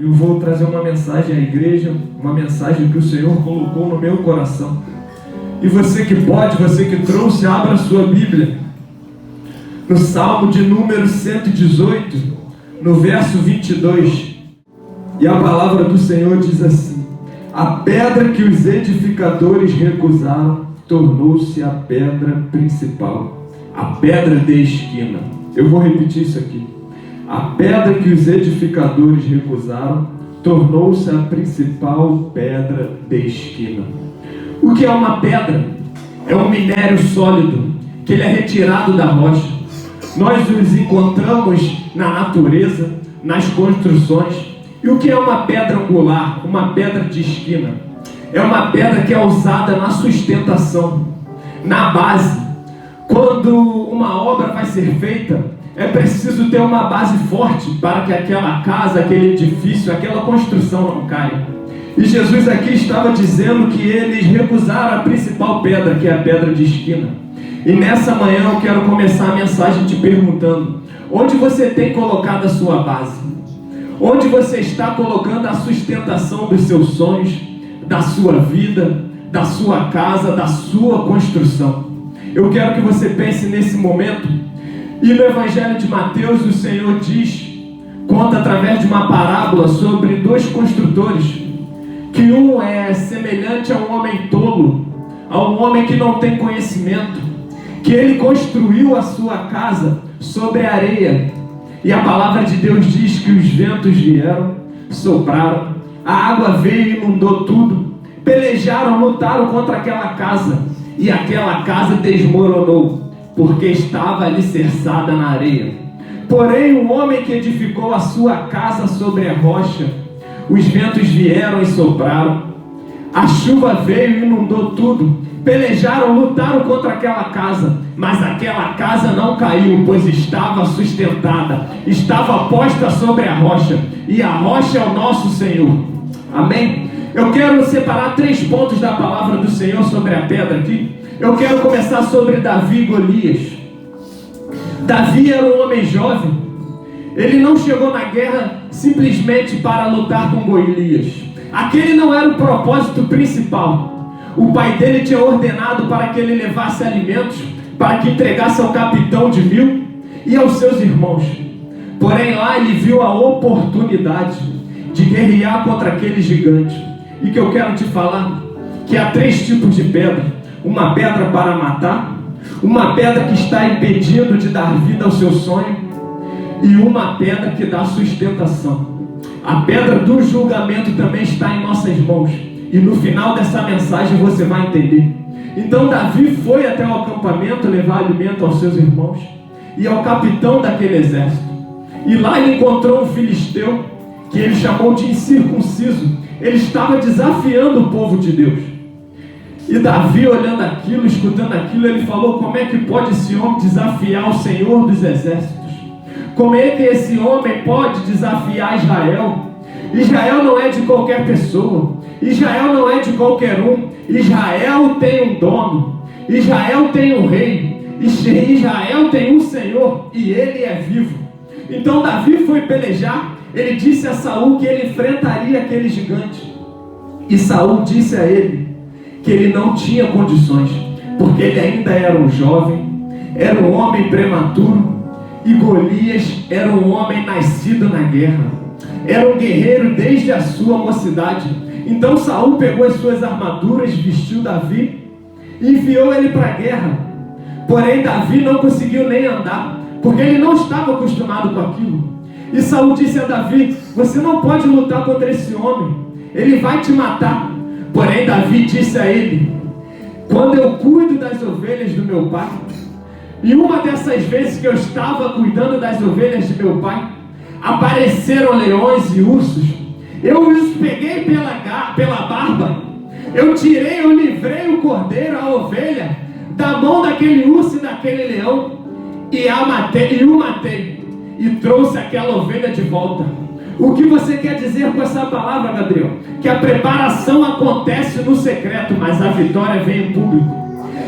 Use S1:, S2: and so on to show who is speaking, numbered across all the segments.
S1: Eu vou trazer uma mensagem à igreja, uma mensagem que o Senhor colocou no meu coração. E você que pode, você que trouxe, abra a sua Bíblia. No Salmo de número 118, no verso 22. E a palavra do Senhor diz assim: a pedra que os edificadores recusaram tornou-se a pedra principal, a pedra de esquina. Eu vou repetir isso aqui. A pedra que os edificadores recusaram tornou-se a principal pedra de esquina. O que é uma pedra? É um minério sólido, que ele é retirado da rocha. Nós os encontramos na natureza, nas construções. E o que é uma pedra angular? Uma pedra de esquina? É uma pedra que é usada na sustentação, na base. Quando uma obra vai ser feita, é preciso ter uma base forte para que aquela casa, aquele edifício, aquela construção não caia. E Jesus aqui estava dizendo que eles recusaram a principal pedra, que é a pedra de esquina. E nessa manhã eu quero começar a mensagem te perguntando: onde você tem colocado a sua base? Onde você está colocando a sustentação dos seus sonhos, da sua vida, da sua casa, da sua construção? Eu quero que você pense nesse momento. E no Evangelho de Mateus, o Senhor conta através de uma parábola sobre dois construtores, que um é semelhante a um homem tolo, a um homem que não tem conhecimento, que ele construiu a sua casa sobre a areia, e a palavra de Deus diz que os ventos vieram, sopraram, a água veio e inundou tudo, pelejaram, lutaram contra aquela casa, e aquela casa desmoronou, porque estava alicerçada na areia. Porém, o homem que edificou a sua casa sobre a rocha, os ventos vieram e sopraram, a chuva veio e inundou tudo, pelejaram, lutaram contra aquela casa, mas aquela casa não caiu, pois estava sustentada, estava posta sobre a rocha, e a rocha é o nosso Senhor. Amém? Eu quero separar 3 pontos da palavra do Senhor sobre a pedra aqui. Eu quero começar sobre Davi e Golias. Davi era um homem jovem. Ele não chegou na guerra simplesmente para lutar com Golias. Aquele não era o propósito principal. O pai dele tinha ordenado para que ele levasse alimentos, para que entregasse ao capitão de 1000 e aos seus irmãos. Porém lá ele viu a oportunidade de guerrear contra aquele gigante. E que eu quero te falar que há 3 tipos de pedra. Uma pedra para matar, uma pedra que está impedindo de dar vida ao seu sonho, e uma pedra que dá sustentação. A pedra do julgamento também está em nossas mãos, e no final dessa mensagem você vai entender. Então Davi foi até o acampamento levar alimento aos seus irmãos e ao capitão daquele exército, e lá ele encontrou um filisteu que ele chamou de incircunciso. Ele estava desafiando o povo de Deus. E Davi, olhando aquilo, escutando aquilo, ele falou: como é que pode esse homem desafiar o Senhor dos exércitos? Como é que esse homem pode desafiar Israel? Israel não é de qualquer pessoa, Israel não é de qualquer um. Israel tem um dono, Israel tem um rei, Israel tem um Senhor, e ele é vivo. Então Davi foi pelejar. Ele disse a Saul que ele enfrentaria aquele gigante, e Saul disse a ele que ele não tinha condições, porque ele ainda era um jovem, era um homem prematuro, e Golias era um homem nascido na guerra, era um guerreiro desde a sua mocidade. Então Saul pegou as suas armaduras, vestiu Davi e enviou ele para a guerra. Porém Davi não conseguiu nem andar, porque ele não estava acostumado com aquilo. E Saul disse a Davi: você não pode lutar contra esse homem, ele vai te matar. Porém Davi disse a ele: quando eu cuido das ovelhas do meu pai, e uma dessas vezes que eu estava cuidando das ovelhas de meu pai, apareceram leões e ursos, eu os peguei pela barba, eu livrei o cordeiro, a ovelha, da mão daquele urso e daquele leão, e o matei, e trouxe aquela ovelha de volta. O que você quer dizer com essa palavra, Gabriel? Que a preparação acontece no secreto, mas a vitória vem em público.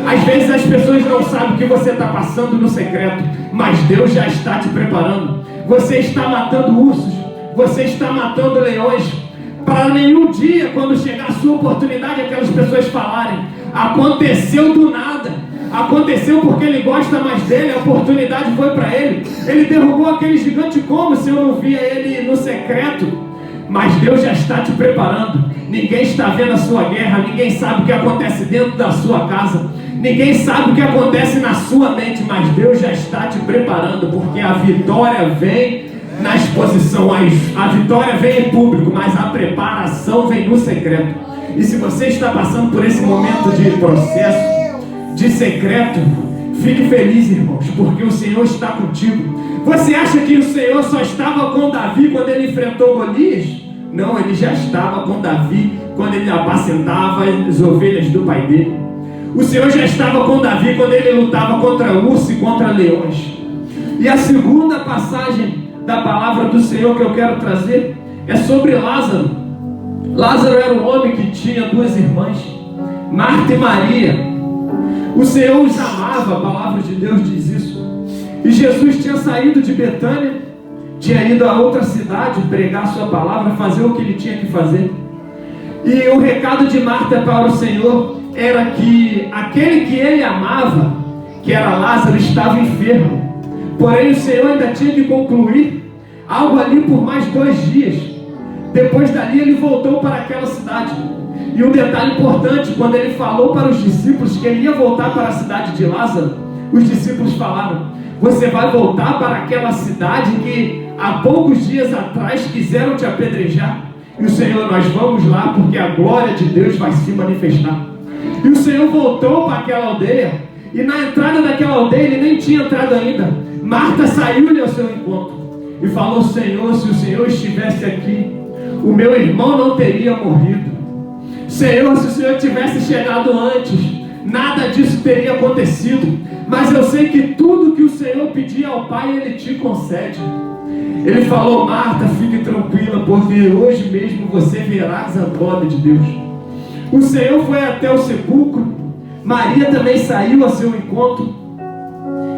S1: Às vezes as pessoas não sabem o que você está passando no secreto, mas Deus já está te preparando. Você está matando ursos, você está matando leões, para nenhum dia, quando chegar a sua oportunidade, aquelas pessoas falarem: aconteceu do nada, aconteceu porque ele gosta mais dele, a oportunidade foi para ele, ele derrubou aquele gigante como se eu não via ele no secreto. Mas Deus já está te preparando. Ninguém está vendo a sua guerra, ninguém sabe o que acontece dentro da sua casa, ninguém sabe o que acontece na sua mente, mas Deus já está te preparando, porque a vitória vem na exposição, a vitória vem em público, mas a preparação vem no secreto. E se você está passando por esse momento de processo, de secreto, fique feliz, irmãos, porque o Senhor está contigo. Você acha que o Senhor só estava com Davi quando ele enfrentou Golias? Não, ele já estava com Davi quando ele apacentava as ovelhas do pai dele. O Senhor já estava com Davi quando ele lutava contra urso e contra leões. E a segunda passagem da palavra do Senhor que eu quero trazer é sobre Lázaro. Lázaro era um homem que tinha duas irmãs, Marta e Maria. O Senhor os amava, a palavra de Deus diz isso. E Jesus tinha saído de Betânia, tinha ido a outra cidade pregar a sua palavra, fazer o que ele tinha que fazer. E o recado de Marta para o Senhor era que aquele que ele amava, que era Lázaro, estava enfermo. Porém o Senhor ainda tinha que concluir algo ali por mais 2 dias. Depois dali ele voltou para aquela cidade. E um detalhe importante, quando ele falou para os discípulos que ele ia voltar para a cidade de Lázaro, os discípulos falaram: você vai voltar para aquela cidade que há poucos dias atrás quiseram te apedrejar? E o Senhor: nós vamos lá porque a glória de Deus vai se manifestar. E o Senhor voltou para aquela aldeia, e na entrada daquela aldeia ele nem tinha entrado ainda. Marta saiu-lhe ao seu encontro e falou: Senhor, se o Senhor estivesse aqui, o meu irmão não teria morrido. Senhor, se o Senhor tivesse chegado antes, nada disso teria acontecido. Mas eu sei que tudo que o Senhor pedir ao Pai, Ele te concede. Ele falou: Marta, fique tranquila, porque hoje mesmo você verás a glória de Deus. O Senhor foi até o sepulcro, Maria também saiu ao seu encontro.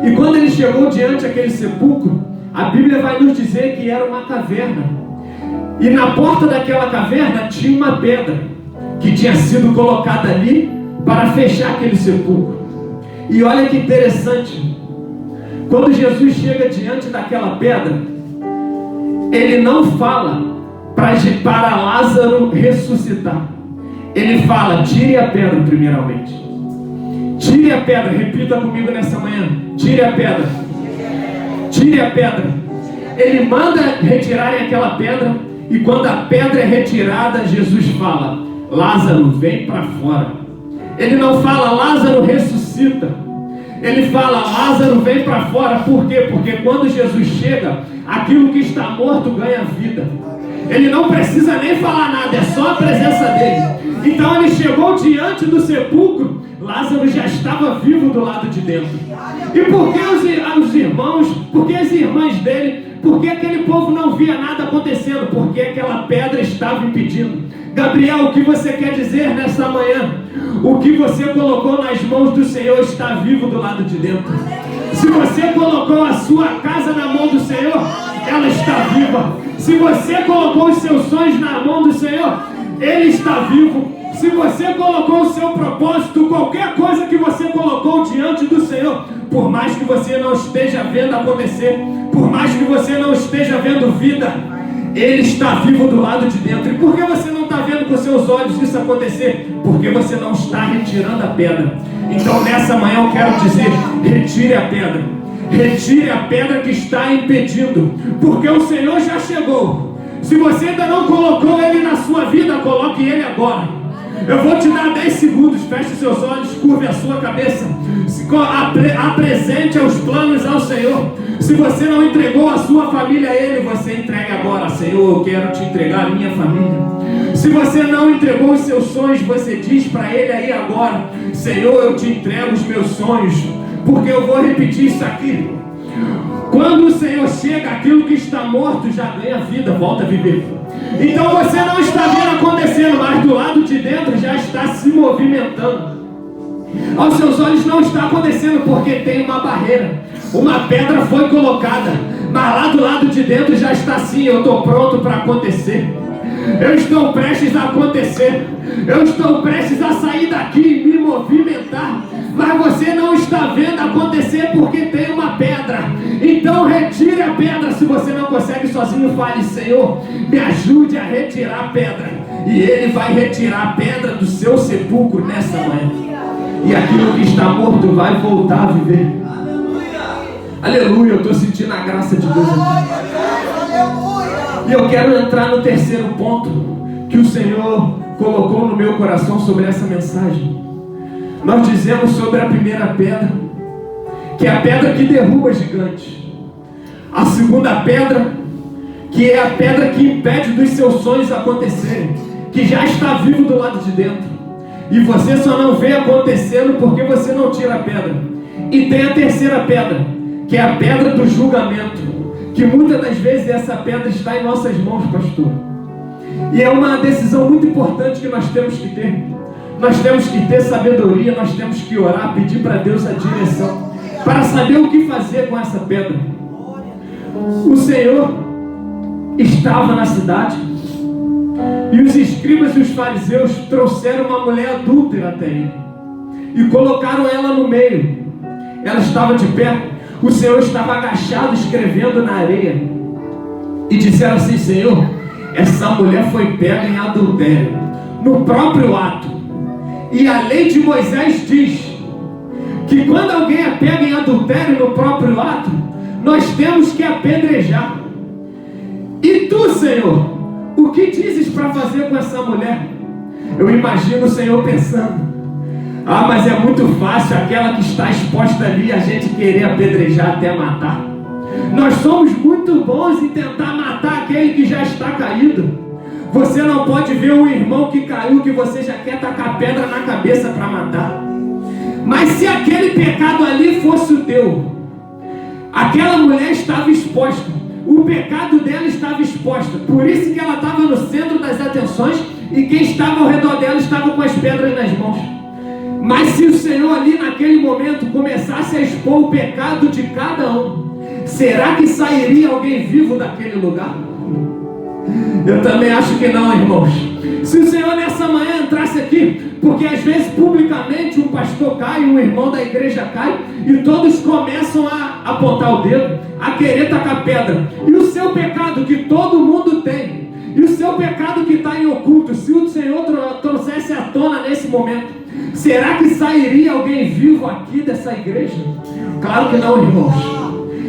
S1: E quando ele chegou diante daquele sepulcro, a Bíblia vai nos dizer que era uma caverna. E na porta daquela caverna tinha uma pedra que tinha sido colocada ali para fechar aquele sepulcro. E olha que interessante, quando Jesus chega diante daquela pedra, ele não fala para Lázaro ressuscitar. Ele fala: tire a pedra primeiramente. Tire a pedra, repita comigo nessa manhã: tire a pedra. Tire a pedra. Ele manda retirarem aquela pedra, e quando a pedra é retirada, Jesus fala: Lázaro, vem para fora. Ele não fala: Lázaro, ressuscita. Ele fala: Lázaro, vem para fora. Por quê? Porque quando Jesus chega, aquilo que está morto ganha vida. Ele não precisa nem falar nada, é só a presença dele. Então ele chegou diante do sepulcro, Lázaro já estava vivo do lado de dentro. E por que os irmãos, por que as irmãs dele, por que aquele povo não via nada acontecendo? Porque aquela pedra estava impedindo. Gabriel, o que você quer dizer nessa manhã? O que você colocou nas mãos do Senhor está vivo do lado de dentro. Se você colocou a sua casa na mão do Senhor, ela está viva. Se você colocou os seus sonhos na mão do Senhor, Ele está vivo. Se você colocou o seu propósito, qualquer coisa que você colocou diante do Senhor, por mais que você não esteja vendo acontecer, por mais que você não esteja vendo vida, Ele está vivo do lado de dentro. E por que você não está vendo com seus olhos isso acontecer? Porque você não está retirando a pedra. Então nessa manhã eu quero dizer: retire a pedra. Retire a pedra que está impedindo, porque o Senhor já chegou. Se você ainda não colocou Ele na sua vida, coloque Ele agora. Eu vou te dar 10 segundos, feche seus olhos, curve a sua cabeça, apresente os planos ao Senhor. Se você não entregou a sua família a Ele, você entregue agora. Senhor, eu quero te entregar a minha família. Se você não entregou os seus sonhos, você diz para Ele aí agora: Senhor, eu te entrego os meus sonhos, porque eu vou repetir isso aqui. Quando o Senhor chega, aquilo que está morto já ganha vida, volta a viver. Então você não está vendo acontecendo, mas do lado de dentro já está se movimentando. Aos seus olhos não está acontecendo porque tem uma barreira, uma pedra foi colocada, Mas lá do lado de dentro já está assim: eu estou pronto para acontecer. Eu estou prestes a acontecer. Eu estou prestes a sair daqui e me movimentar. Mas você não está vendo acontecer porque tem uma pedra. Então retire a pedra. Se você não consegue sozinho, fale: Senhor, me ajude a retirar a pedra. E Ele vai retirar a pedra do seu sepulcro nessa manhã. E aquilo que está morto vai voltar a viver. Aleluia, eu estou sentindo a graça de Deus aqui. E eu quero entrar no terceiro ponto que o Senhor colocou no meu coração sobre essa mensagem. Nós dizemos sobre a primeira pedra, que é a pedra que derruba gigantes. A segunda pedra, que é a pedra que impede dos seus sonhos acontecerem, que já está vivo do lado de dentro. E você só não vê acontecendo porque você não tira a pedra. E tem a terceira pedra, que é a pedra do julgamento, que muitas das vezes essa pedra está em nossas mãos, pastor. E é uma decisão muito importante que nós temos que ter. Nós temos que ter sabedoria, nós temos que orar, pedir para Deus a direção, para saber o que fazer com essa pedra. O Senhor estava na cidade, e os escribas e os fariseus trouxeram uma mulher adúltera até ele, e colocaram ela no meio. Ela estava de pé, o Senhor estava agachado escrevendo na areia, e disseram assim: Senhor, essa mulher foi pega em adultério, no próprio ato. E a lei de Moisés diz que quando alguém é pego em adultério no próprio ato, nós temos que apedrejar. E tu, Senhor, o que dizes para fazer com essa mulher? Eu imagino o Senhor pensando: ah, mas é muito fácil aquela que está exposta ali a gente querer apedrejar até matar. Nós somos muito bons em tentar matar aquele que já está caído. Você não pode ver um irmão que caiu que você já quer tacar pedra na cabeça para matar. Mas se aquele pecado ali fosse o teu, aquela mulher estava exposta, o pecado dela estava exposta, por isso que ela estava no centro das atenções, e quem estava ao redor dela estava com as pedras nas mãos. Mas se o Senhor ali naquele momento começasse a expor o pecado de cada um, será que sairia alguém vivo daquele lugar? Eu também acho que não, irmãos. Se o Senhor nessa manhã entrasse aqui, porque às vezes publicamente um pastor cai, um irmão da igreja cai, e todos começam a apontar o dedo, a querer tacar pedra. E o seu pecado que todo mundo tem, e o seu pecado que está em oculto, se o Senhor trouxesse à tona nesse momento, será que sairia alguém vivo aqui dessa igreja? Claro que não, irmãos.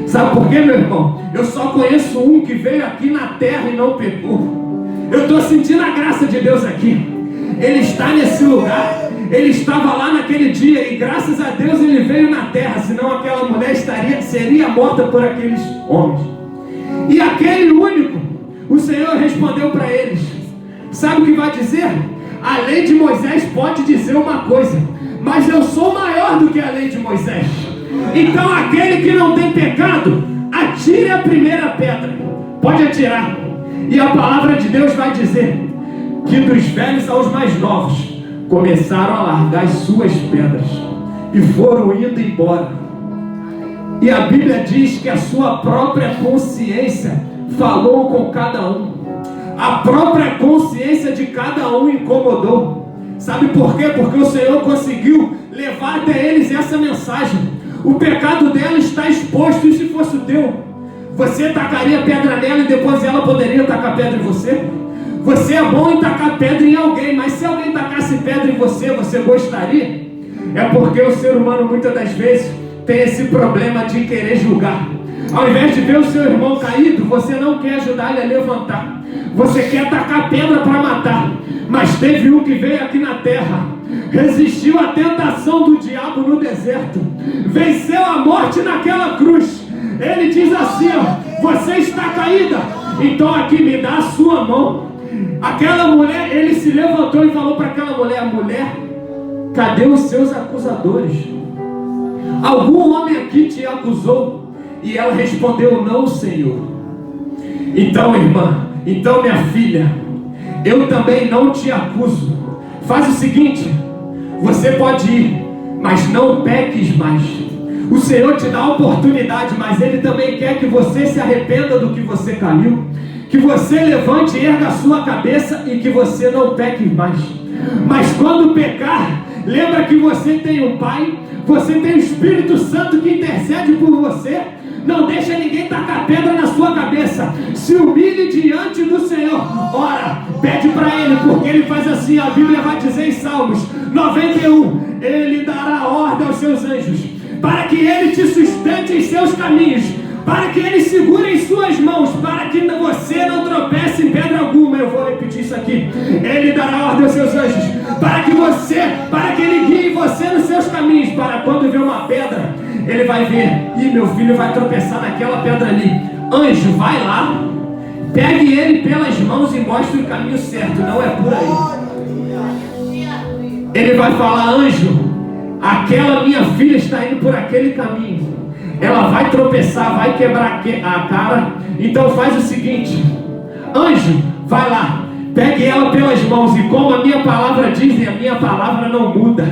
S1: Sabe por quê, meu irmão? Eu só conheço um que veio aqui na terra e não pecou. Eu estou sentindo a graça de Deus aqui. Ele está nesse lugar. Ele estava lá naquele dia e graças a Deus ele veio na terra. Senão aquela mulher seria morta por aqueles homens. E aquele único, o Senhor respondeu para eles: sabe o que vai dizer? A lei de Moisés pode dizer uma coisa, mas eu sou maior do que a lei de Moisés. Então aquele que não tem pecado, atire a primeira pedra. Pode atirar. E a palavra de Deus vai dizer que dos velhos aos mais novos começaram a largar as suas pedras e foram indo embora. E a Bíblia diz que a sua própria consciência falou com cada um. A própria consciência de cada um incomodou. Sabe por quê? Porque o Senhor conseguiu levar até eles essa mensagem. O pecado dela está exposto, e se fosse o teu, você tacaria pedra nela e depois ela poderia tacar pedra em você? Você é bom em tacar pedra em alguém, mas se alguém tacasse pedra em você, você gostaria? É porque o ser humano muitas das vezes tem esse problema de querer julgar. Ao invés de ver o seu irmão caído, você não quer ajudar ele a levantar. Você quer tacar pedra para matar. Mas teve um que veio aqui na terra, resistiu à tentação do diabo no deserto, venceu a morte naquela cruz. Ele diz assim: ó, você está caída, então aqui me dá a sua mão. Aquela mulher, ele se levantou e falou para aquela mulher: mulher, cadê os seus acusadores? Algum homem aqui te acusou? E ela respondeu: não, Senhor. Então, irmã, então minha filha, eu também não te acuso. Faz o seguinte, você pode ir, mas não peques mais. O Senhor te dá a oportunidade, mas Ele também quer que você se arrependa do que você caiu, que você levante e erga a sua cabeça e que você não peque mais. Mas quando pecar, lembra que você tem um Pai, você tem o Espírito Santo que intercede por você. Não deixa ninguém tacar pedra na sua cabeça. Se humilhe diante do Senhor. Ora, pede para Ele, porque Ele faz assim. A Bíblia vai dizer em Salmos 91: Ele dará ordem aos seus anjos, para que Ele te sustente em seus caminhos, para que Ele segure em suas mãos, para que você não tropece em pedra alguma. Eu vou repetir isso aqui. Ele dará ordem aos seus anjos, para que Ele guie você nos seus caminhos, para quando ver uma pedra, Ele vai ver: ih, meu filho vai tropeçar naquela pedra ali. Anjo, vai lá, pegue ele pelas mãos e mostre o caminho certo. Não é por aí. Ele vai falar: anjo, aquela minha filha está indo por aquele caminho, ela vai tropeçar, vai quebrar a cara. Então faz o seguinte: anjo, vai lá, pegue ela pelas mãos, e como a minha palavra diz, e a minha palavra não muda,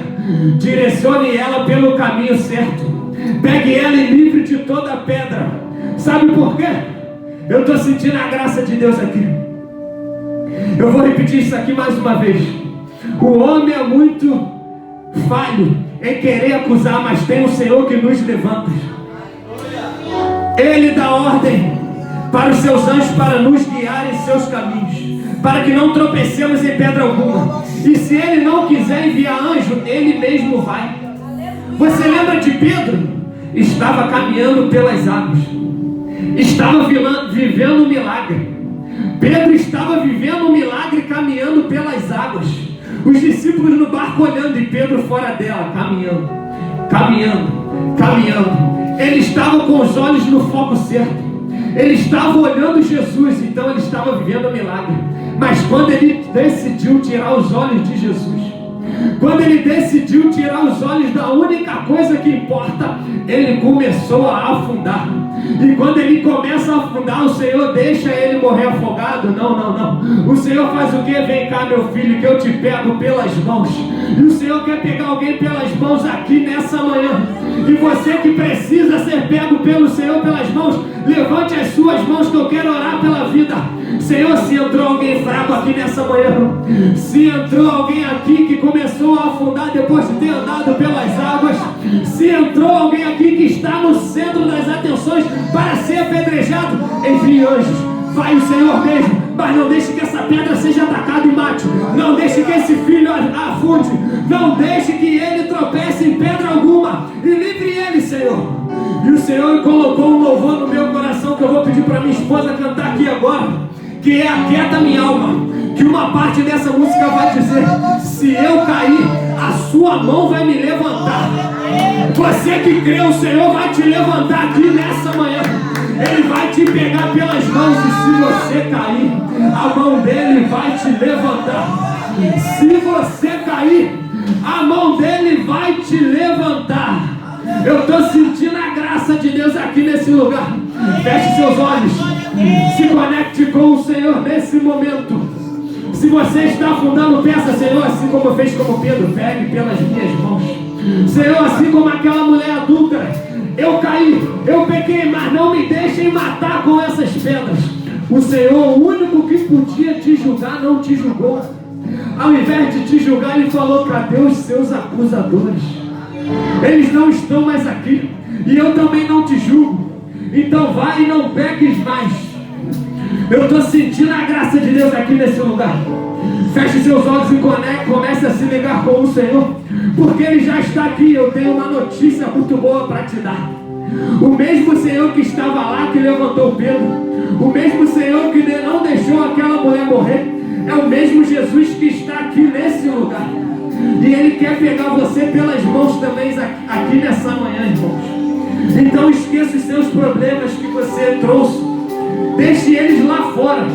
S1: direcione ela pelo caminho certo. Pegue ela e livre de toda pedra. Sabe por quê? Eu estou sentindo a graça de Deus aqui. Eu vou repetir isso aqui mais uma vez. O homem é muito falho em querer acusar, mas tem o Senhor que nos levanta. Ele dá ordem para os seus anjos para nos guiar em seus caminhos, para que não tropecemos em pedra alguma. E se Ele não quiser enviar anjo, Ele mesmo vai. Você lembra de Pedro? Estava caminhando pelas águas, estava vivendo um milagre. Pedro estava vivendo um milagre, caminhando pelas águas. Os discípulos no barco olhando e Pedro fora dela, caminhando, caminhando, caminhando. Ele estava com os olhos no foco certo. Ele estava olhando Jesus, então ele estava vivendo um milagre. Mas quando ele decidiu tirar os olhos de Jesus, quando ele decidiu tirar os olhos da única coisa que importa, ele começou a afundar. E quando ele começa a afundar, o Senhor deixa ele morrer afogado? Não, não, não. O Senhor faz o quê? Vem cá, meu filho, que eu te pego pelas mãos. E o Senhor quer pegar alguém pelas mãos aqui nessa manhã. E você que precisa ser pego pelo Senhor pelas mãos, levante as suas mãos que eu quero orar pela vida. Senhor, se entrou alguém fraco aqui nessa manhã, se entrou alguém aqui que começou a afundar depois de ter andado pelas águas, se entrou alguém aqui que está no centro das atenções para ser apedrejado, envie anjos, vai o Senhor mesmo, mas não deixe que essa pedra seja atacada e mate, não deixe que esse filho afunde, não deixe que ele tropece em pedra alguma, e livre ele, Senhor. E o Senhor colocou um louvor no meu coração que eu vou pedir para minha esposa cantar aqui agora, que é Aquieta Minha Alma, que uma parte dessa música vai dizer: se eu cair, a sua mão vai me levantar. Você que crê, o Senhor vai te levantar aqui nessa manhã. Ele vai te pegar pelas mãos, e se você cair, a mão dele vai te levantar. Se você cair, a mão dele vai te levantar. Eu estou sentindo a graça de Deus aqui nesse lugar. Feche seus olhos, se conecte com o Senhor nesse momento. Se você está afundando, peça: Senhor, assim como fez como Pedro, pegue pelas minhas mãos. Senhor, assim como aquela mulher adúltera, eu caí, eu pequei, mas não me deixem matar com essas pedras. O Senhor, o único que podia te julgar, não te julgou. Ao invés de te julgar, Ele falou: cadê os seus acusadores? Eles não estão mais aqui, e eu também não te julgo. Então vai e não peques mais. Eu estou sentindo a graça de Deus aqui nesse lugar. Feche seus olhos e comece a se ligar com o Senhor, porque Ele já está aqui. Eu tenho uma notícia muito boa para te dar. O mesmo Senhor que estava lá, que levantou Pedro, o mesmo Senhor que não deixou aquela mulher morrer, é o mesmo Jesus que está aqui nesse lugar. E Ele quer pegar você pelas mãos também aqui nessa manhã, irmãos. Então esqueça os seus problemas que você trouxe, deixe eles lá fora.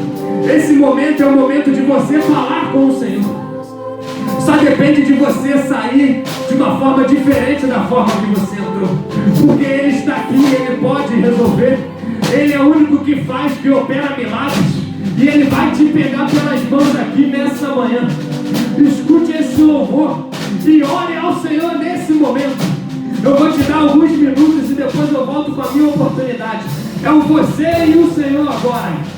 S1: Esse momento é o momento de você falar com o Senhor. Só depende de você sair de uma forma diferente da forma que você entrou, porque Ele está aqui, Ele pode resolver. Ele é o único que faz, que opera milagres, e Ele vai te pegar pelas mãos aqui nessa manhã. Escute esse louvor e ore ao Senhor nesse momento. Eu vou te dar alguns minutos com a minha oportunidade. É o você e o Senhor agora.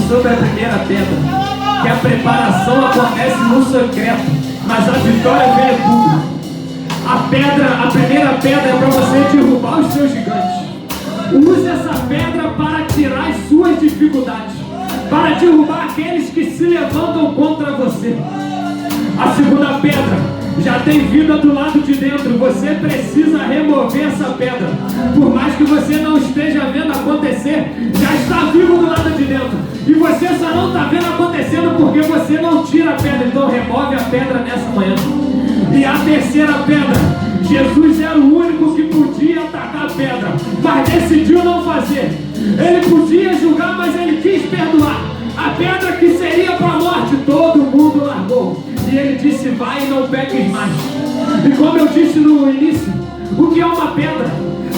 S1: Sobre a primeira pedra, que a preparação acontece no secreto, mas a vitória vem público. A primeira pedra é para você derrubar os seus gigantes. Use essa pedra para tirar as suas dificuldades, para derrubar aqueles que se levantam contra você. A segunda pedra já tem vida do lado de dentro. Você precisa remover essa pedra. Por mais que você não esteja vendo acontecer, já está vivo do lado de dentro. E você só não está vendo acontecendo porque você não tira a pedra. Então remove a pedra nessa manhã. E a terceira pedra, Jesus era o único que podia atacar a pedra, mas decidiu não fazer. Ele podia julgar, mas ele quis perdoar. A pedra que seria para a morte, todo mundo largou. E ele disse, vai e não peques mais. E como eu disse no início, o que é uma pedra?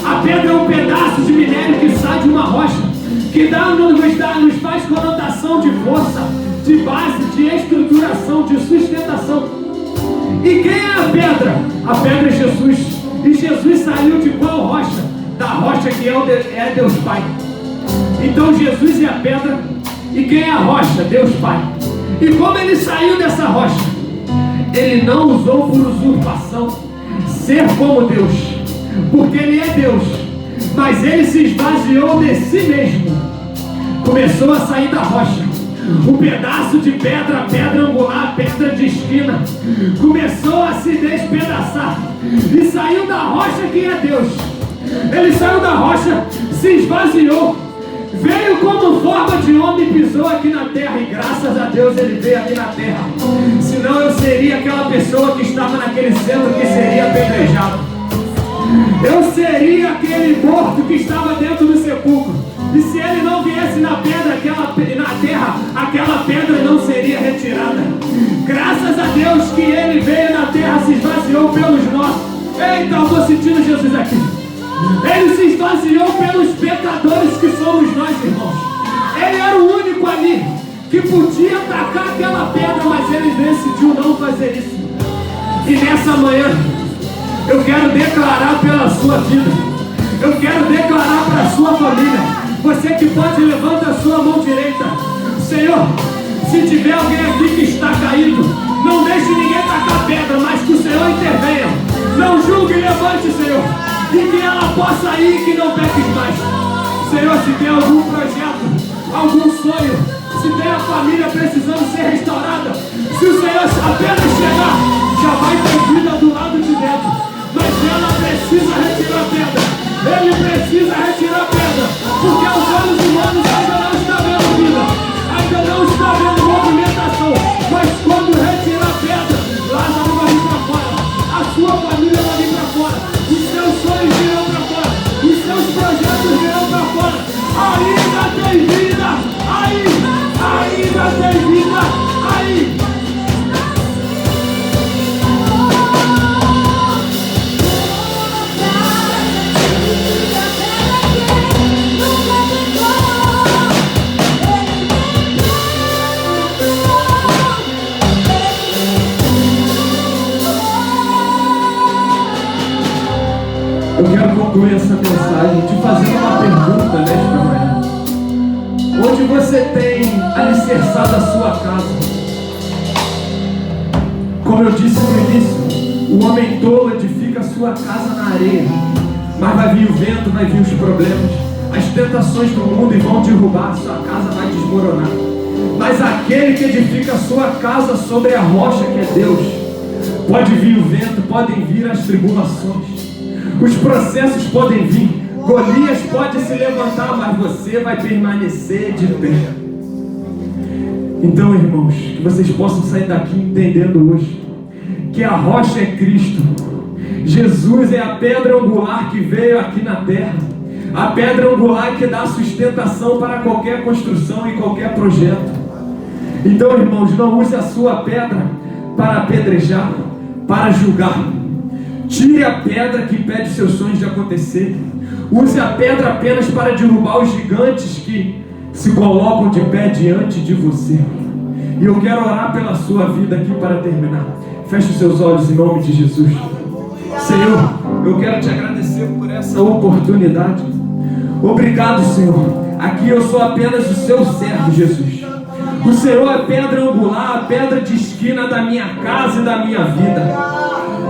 S1: A pedra é um pedaço de minério que sai de uma rocha, que nos faz conotação de força, de base, de estruturação, de sustentação. E quem é a pedra? A pedra é Jesus. E Jesus saiu de qual rocha? Da rocha que é Deus Pai. Então Jesus é a pedra. E quem é a rocha? Deus Pai. E como ele saiu dessa rocha? Ele não usou por usurpação ser como Deus, porque ele é Deus, mas ele se esvaziou de si mesmo. Começou a sair da rocha. O pedaço de pedra, pedra angular, pedra de esquina, começou a se despedaçar e saiu da rocha que é Deus. Ele saiu da rocha, se esvaziou, veio como forma de homem e pisou aqui na terra. E graças a Deus ele veio aqui na terra. Senão eu seria aquela pessoa que estava naquele centro que seria apedrejado. Eu seria aquele morto que estava dentro do sepulcro. E se ele não viesse na terra, aquela pedra não seria retirada. Graças a Deus que ele veio na terra, se esvaziou pelos nossos. Eita, eu estou sentindo Jesus aqui. Ele se esvaziou pelos pecadores que somos nós, irmãos. Ele era o único ali que podia atacar aquela pedra, mas ele decidiu não fazer isso. E nessa manhã, eu quero declarar pela sua vida, eu quero declarar para a sua família. Você que pode, levanta a sua mão direita. Senhor, se tiver alguém aqui que está caído, não deixe ninguém tacar pedra, mas que o Senhor intervenha. Não julgue e levante, Senhor, e que ela possa ir e que não peques mais. Senhor, se tem algum projeto, algum sonho, se tem a família precisando ser restaurada, se o Senhor apenas chegar, já vai ter vida do lado de dentro. Mas ela precisa retirar a pedra. Ele precisa retirar a pedra, porque os olhos humanos ainda não estão vendo vida, ainda não estão vendo movimentação. Mas quando retirar a pedra, Lázaro vai vir para fora, a sua família vai vir para fora, os seus sonhos virão para fora, os seus projetos virão para fora. Ainda tem vida, ainda tem vida, aí. Eu quero concluir essa mensagem te fazendo uma pergunta nesta manhã. Onde você tem alicerçado a sua casa? Como eu disse no início, o homem tolo edifica a sua casa na areia, mas vai vir o vento, vai vir os problemas, as tentações do mundo e vão derrubar, a sua casa vai desmoronar. Mas aquele que edifica a sua casa sobre a rocha que é Deus, pode vir o vento, podem vir as tribulações, os processos podem vir, Golias pode se levantar, mas você vai permanecer de pé. Então, irmãos, que vocês possam sair daqui entendendo hoje que a rocha é Cristo. Jesus é a pedra angular que veio aqui na terra, a pedra angular que dá sustentação para qualquer construção e qualquer projeto. Então, irmãos, não use a sua pedra para apedrejar, para julgar. Tire a pedra que impede seus sonhos de acontecer. Use a pedra apenas para derrubar os gigantes que se colocam de pé diante de você. E eu quero orar pela sua vida aqui para terminar. Feche os seus olhos em nome de Jesus. Senhor, eu quero te agradecer por essa oportunidade. Obrigado, Senhor. Aqui eu sou apenas o seu servo, Jesus. O Senhor é a pedra angular, a pedra de esquina da minha casa e da minha vida.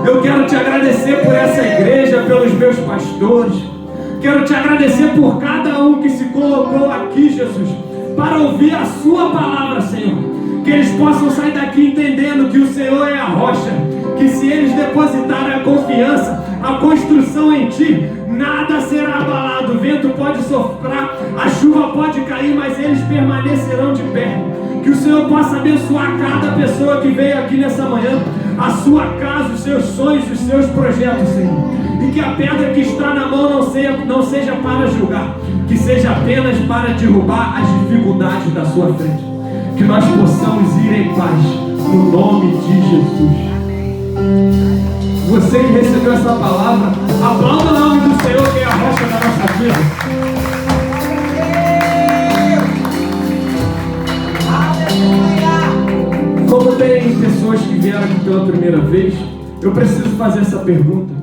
S1: Eu quero te agradecer por essa igreja, pelos meus pastores. Quero te agradecer por cada um que se colocou aqui, Jesus, para ouvir a sua palavra, Senhor. Que eles possam sair daqui entendendo que o Senhor é a rocha, que se eles depositarem a confiança, a construção em Ti, nada será abalado. vento pode soprar, a chuva pode cair, mas eles permanecerão de pé. Que o Senhor possa abençoar cada pessoa que veio aqui nessa manhã, a sua casa, os seus sonhos, os seus projetos, Senhor. E que a pedra que está na mão não seja para julgar, que seja apenas para derrubar as dificuldades da sua frente. Que nós possamos ir em paz, no nome de Jesus. Você que recebeu essa palavra, aplauda o nome do Senhor, que é a rocha da nossa vida. Como tem pessoas que vieram aqui pela primeira vez, eu preciso fazer essa pergunta.